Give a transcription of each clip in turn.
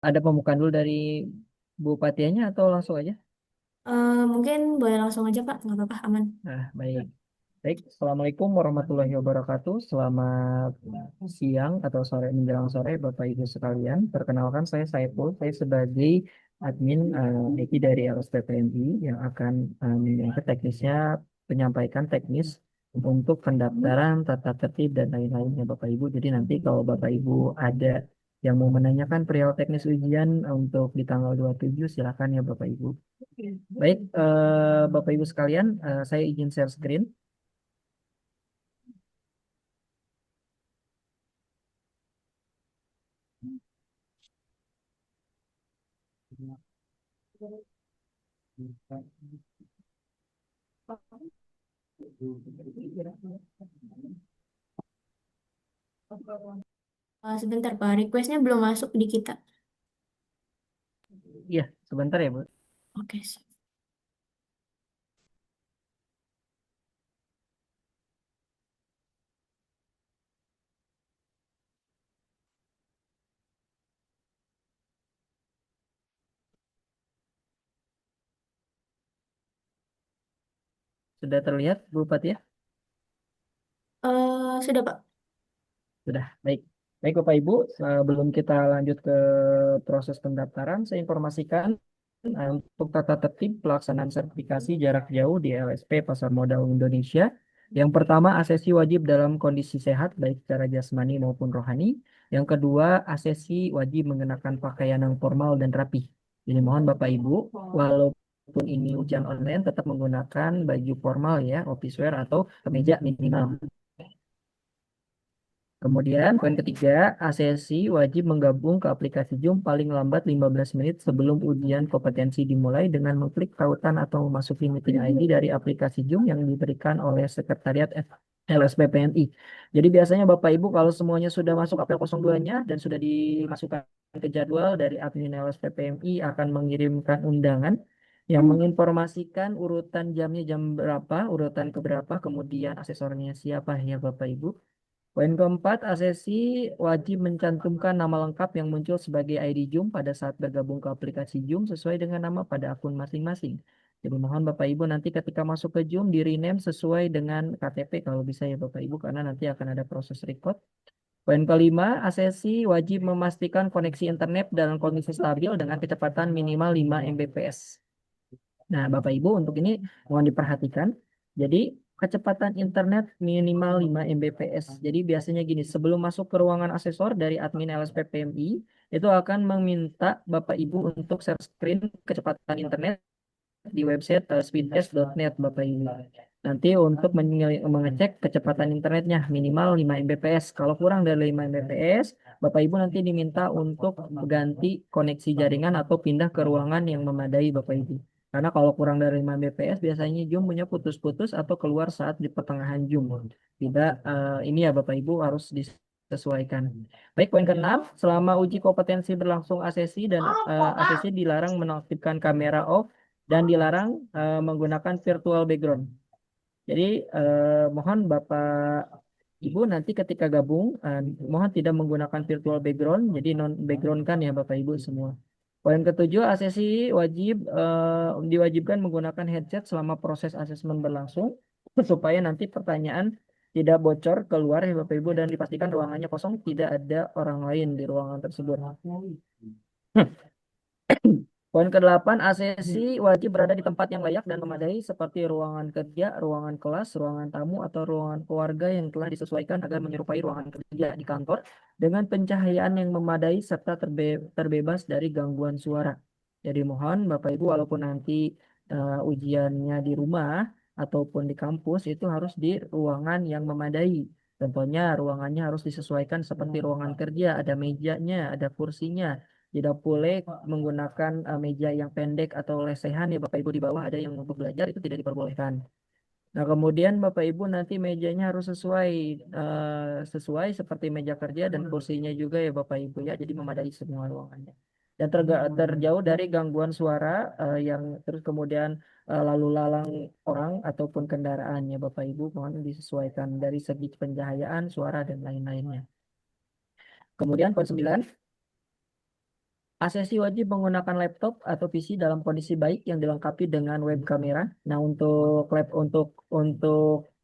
Ada pembukaan dulu dari Bu Patianya atau langsung aja? Mungkin boleh langsung aja Pak, nggak apa-apa, aman. Nah, baik. Baik, Assalamualaikum warahmatullahi wabarakatuh. Selamat siang atau sore menjelang sore, Bapak Ibu sekalian. Perkenalkan saya Saiful. Saya sebagai admin IT dari LSPPMI yang akan menyampaikan teknisnya, menyampaikan teknis untuk pendaftaran, tata tertib dan lain-lainnya, Bapak Ibu. Jadi nanti kalau Bapak Ibu ada yang mau menanyakan perihal teknis ujian untuk di tanggal 27, silakan ya Bapak Ibu. Baik, Bapak Ibu sekalian, saya izin share screen. Sebentar Pak, requestnya belum masuk di kita. Iya, sebentar ya, Bu. Oke, sip. Sudah terlihat, Bu Pat ya? Sudah Pak. Sudah, baik. Baik, Bapak Ibu, sebelum kita lanjut ke proses pendaftaran, saya informasikan untuk tata tertib pelaksanaan sertifikasi jarak jauh di LSP Pasar Modal Indonesia. Yang pertama, asesi wajib dalam kondisi sehat, baik secara jasmani maupun rohani. Yang kedua, asesi wajib mengenakan pakaian yang formal dan rapi. Jadi mohon Bapak Ibu, walaupun ini ujian online, tetap menggunakan baju formal ya, office wear atau kemeja minimal. Kemudian, poin ketiga, ASESI wajib menggabung ke aplikasi Zoom paling lambat 15 menit sebelum ujian kompetensi dimulai dengan mengklik tautan atau memasuki meeting ID dari aplikasi Zoom yang diberikan oleh Sekretariat LSPPNI. Jadi biasanya Bapak Ibu kalau semuanya sudah masuk apel 02-nya dan sudah dimasukkan ke jadwal dari admin LSPPMI akan mengirimkan undangan yang menginformasikan urutan jamnya jam berapa, urutan keberapa, kemudian asesornya siapa ya Bapak Ibu. Poin keempat, asesi wajib mencantumkan nama lengkap yang muncul sebagai ID Zoom pada saat bergabung ke aplikasi Zoom sesuai dengan nama pada akun masing-masing. Jadi mohon Bapak Ibu nanti ketika masuk ke Zoom di rename sesuai dengan KTP kalau bisa ya Bapak Ibu karena nanti akan ada proses record. Poin kelima, asesi wajib memastikan koneksi internet dalam kondisi stabil dengan kecepatan minimal 5 Mbps. Nah, Bapak Ibu, untuk ini mohon diperhatikan. Jadi, kecepatan internet minimal 5 Mbps. Jadi, biasanya gini, sebelum masuk ke ruangan asesor dari admin LSPPMI, itu akan meminta Bapak Ibu untuk share screen kecepatan internet di website speedtest.net, Bapak Ibu. Nanti untuk mengecek kecepatan internetnya minimal 5 Mbps. Kalau kurang dari 5 Mbps, Bapak Ibu nanti diminta untuk ganti koneksi jaringan atau pindah ke ruangan yang memadai, Bapak Ibu. Karena kalau kurang dari 5 Mbps biasanya Zoom punya putus-putus atau keluar saat di pertengahan Zoom. Tidak, ini ya Bapak Ibu harus disesuaikan. Baik, poin keenam, selama uji kompetensi berlangsung ASESI dan ASESI dilarang menaktifkan kamera off dan dilarang menggunakan virtual background. Jadi mohon Bapak Ibu nanti ketika gabung mohon tidak menggunakan virtual background, jadi non background kan ya Bapak Ibu semua. Poin ketujuh, asesi wajib diwajibkan menggunakan headset selama proses asesmen berlangsung supaya nanti pertanyaan tidak bocor keluar ya Bapak Ibu dan dipastikan ruangannya kosong, tidak ada orang lain di ruangan tersebut. Poin ke-8, ASESI wajib berada di tempat yang layak dan memadai seperti ruangan kerja, ruangan kelas, ruangan tamu, atau ruangan keluarga yang telah disesuaikan agar menyerupai ruangan kerja di kantor dengan pencahayaan yang memadai serta terbebas dari gangguan suara. Jadi mohon Bapak Ibu walaupun nanti ujiannya di rumah ataupun di kampus itu harus di ruangan yang memadai. Contohnya ruangannya harus disesuaikan seperti ruangan kerja, ada mejanya, ada kursinya, tidak boleh menggunakan meja yang pendek atau lesehan ya Bapak Ibu di bawah ada yang untuk belajar itu tidak diperbolehkan. Nah, kemudian Bapak Ibu nanti mejanya harus sesuai seperti meja kerja dan kursinya juga ya Bapak Ibu ya. Jadi memadai semua ruangannya. Dan terjauh dari gangguan suara yang terus kemudian lalu lalang orang ataupun kendaraannya Bapak Ibu mohon disesuaikan dari segi pencahayaan, suara dan lain-lainnya. Kemudian poin 9, ACC wajib menggunakan laptop atau PC dalam kondisi baik yang dilengkapi dengan web kamera. Nah, untuk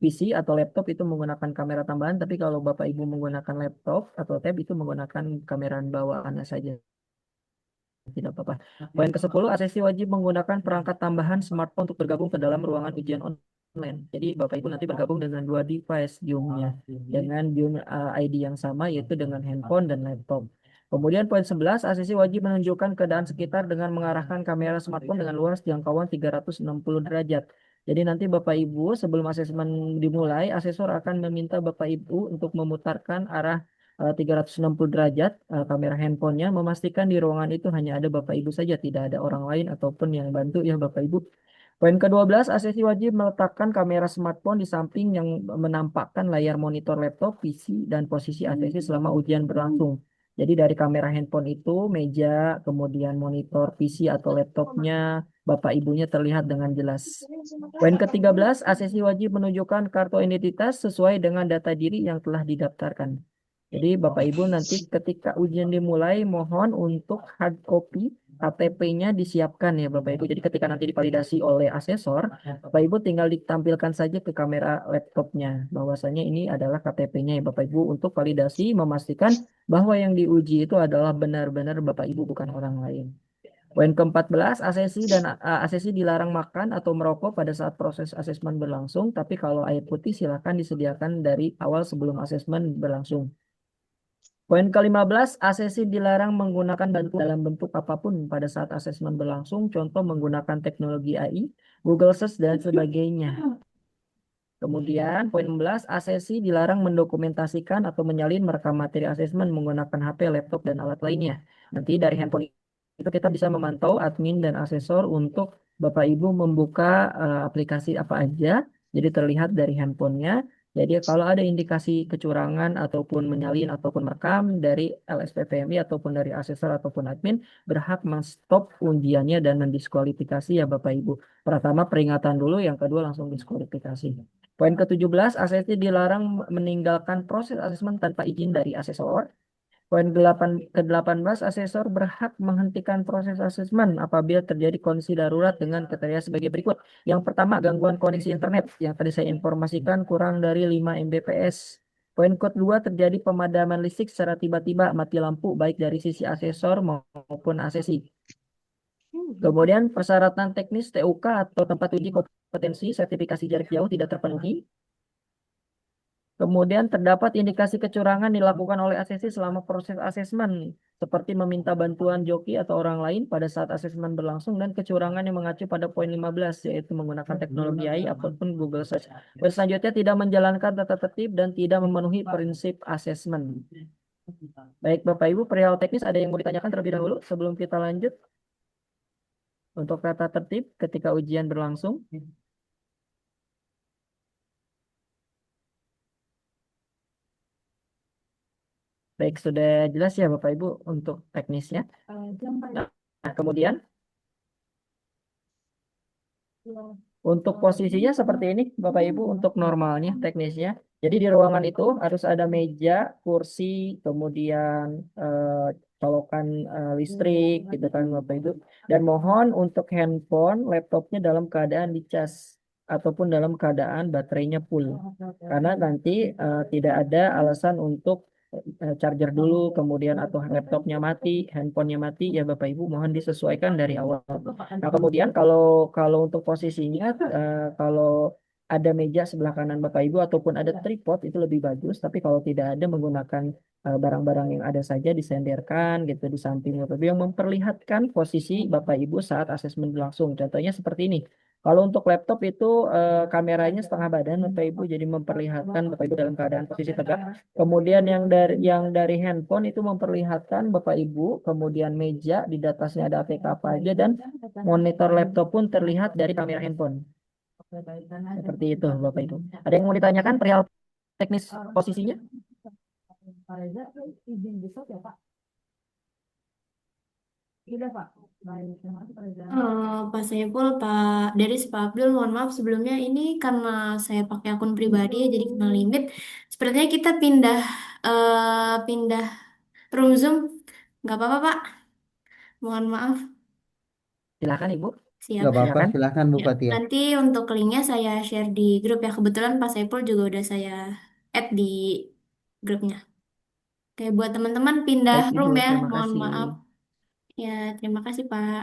PC atau laptop itu menggunakan kamera tambahan, tapi kalau Bapak Ibu menggunakan laptop atau tab itu menggunakan kamera bawaannya saja. Tidak apa-apa. Poin ke-10, ACC wajib menggunakan perangkat tambahan smartphone untuk bergabung ke dalam ruangan ujian online. Jadi Bapak Ibu nanti bergabung dengan dua device Zoom-nya dengan Zoom ID yang sama yaitu dengan handphone dan laptop. Kemudian poin 11, ACC wajib menunjukkan keadaan sekitar dengan mengarahkan kamera smartphone dengan luas jangkauan 360 derajat. Jadi nanti Bapak Ibu sebelum asesmen dimulai, asesor akan meminta Bapak Ibu untuk memutarkan arah 360 derajat kamera handphonenya, memastikan di ruangan itu hanya ada Bapak Ibu saja, tidak ada orang lain ataupun yang bantu ya Bapak Ibu. Poin ke-12, ACC wajib meletakkan kamera smartphone di samping yang menampakkan layar monitor laptop, PC, dan posisi ACC selama ujian berlangsung. Jadi dari kamera handphone itu, meja, kemudian monitor PC atau laptopnya, Bapak Ibunya terlihat dengan jelas. Poin ke-13, ACC wajib menunjukkan kartu identitas sesuai dengan data diri yang telah didaftarkan. Jadi Bapak Ibu nanti ketika ujian dimulai mohon untuk hard copy KTP-nya disiapkan ya Bapak Ibu. Jadi ketika nanti divalidasi oleh asesor, Bapak Ibu tinggal ditampilkan saja ke kamera laptopnya bahwasanya ini adalah KTP-nya ya Bapak Ibu untuk validasi memastikan bahwa yang diuji itu adalah benar-benar Bapak Ibu bukan orang lain. Poin ke-14, asesi dilarang makan atau merokok pada saat proses asesmen berlangsung, tapi kalau air putih silakan disediakan dari awal sebelum asesmen berlangsung. Poin ke-15, asesi dilarang menggunakan bantuan dalam bentuk apapun pada saat asesmen berlangsung, contoh menggunakan teknologi AI, Google Search, dan sebagainya. Kemudian, poin 16, asesi dilarang mendokumentasikan atau menyalin merekam materi asesmen menggunakan HP, laptop, dan alat lainnya. Nanti dari handphone itu kita bisa memantau admin dan asesor untuk Bapak Ibu membuka aplikasi apa aja, jadi terlihat dari handphonenya. Jadi kalau ada indikasi kecurangan ataupun menyalin ataupun merekam dari LSPPMI ataupun dari asesor ataupun admin berhak menstop ujiannya dan mendiskualifikasi ya Bapak Ibu. Pertama peringatan dulu, yang kedua langsung diskualifikasi. Poin ke-17, ACC dilarang meninggalkan proses asesmen tanpa izin dari asesor. Poin ke-18, asesor berhak menghentikan proses asesmen apabila terjadi kondisi darurat dengan kriteria sebagai berikut. Yang pertama, gangguan koneksi internet yang tadi saya informasikan kurang dari 5 Mbps. Poin kedua, terjadi pemadaman listrik secara tiba-tiba, mati lampu baik dari sisi asesor maupun asesi. Kemudian persyaratan teknis TUK atau tempat uji kompetensi sertifikasi jarak jauh tidak terpenuhi. Kemudian terdapat indikasi kecurangan dilakukan oleh asesi selama proses asesmen, seperti meminta bantuan joki atau orang lain pada saat asesmen berlangsung dan kecurangan yang mengacu pada poin 15, yaitu menggunakan teknologi AI ataupun Google Search. Poin selanjutnya tidak menjalankan tata tertib dan tidak memenuhi prinsip asesmen. Baik Bapak Ibu, perihal teknis ada yang mau ditanyakan terlebih dahulu sebelum kita lanjut untuk tata tertib ketika ujian berlangsung? Baik, sudah jelas ya Bapak Ibu untuk teknisnya. Nah, kemudian untuk posisinya seperti ini, Bapak Ibu, untuk normalnya, teknisnya. Jadi di ruangan itu harus ada meja, kursi, kemudian colokan listrik, gitu kan, Bapak Ibu. Dan mohon untuk handphone, laptopnya dalam keadaan dicas ataupun dalam keadaan baterainya full. Karena nanti tidak ada alasan untuk charger dulu, kemudian atau laptopnya mati, handphonenya mati, ya Bapak Ibu mohon disesuaikan dari awal. Nah, kemudian kalau kalau untuk posisinya, kalau ada meja sebelah kanan Bapak Ibu ataupun ada tripod itu lebih bagus. Tapi kalau tidak ada menggunakan barang-barang yang ada saja disenderkan gitu di samping Bapak Ibu yang memperlihatkan posisi Bapak Ibu saat asesmen berlangsung. Contohnya seperti ini. Kalau untuk laptop itu kameranya setengah badan Bapak Ibu jadi memperlihatkan Bapak Ibu dalam keadaan posisi tegak. Kemudian yang dari handphone itu memperlihatkan Bapak Ibu, kemudian meja di atasnya ada ATK apa aja dan monitor laptop pun terlihat dari kamera handphone. Seperti itu Bapak Ibu. Ada yang mau ditanyakan perihal teknis posisinya? Pak Saiful, Pak Deris, Pak Abdul, mohon maaf sebelumnya ini karena saya pakai akun pribadi ya, jadi kena limit. Sepertinya kita pindah room Zoom, nggak apa-apa Pak. Mohon maaf. Silakan Ibu, Siap. Nggak apa-apa, silakan. silakan Bu Ya, Fatia. nanti untuk linknya saya share di grup ya. Kebetulan Pak Saipul juga udah saya add di grupnya. Oke, buat teman-teman pindah Baik Ibu, room ya. terima Mohon kasih. maaf. Ya, terima kasih Pak.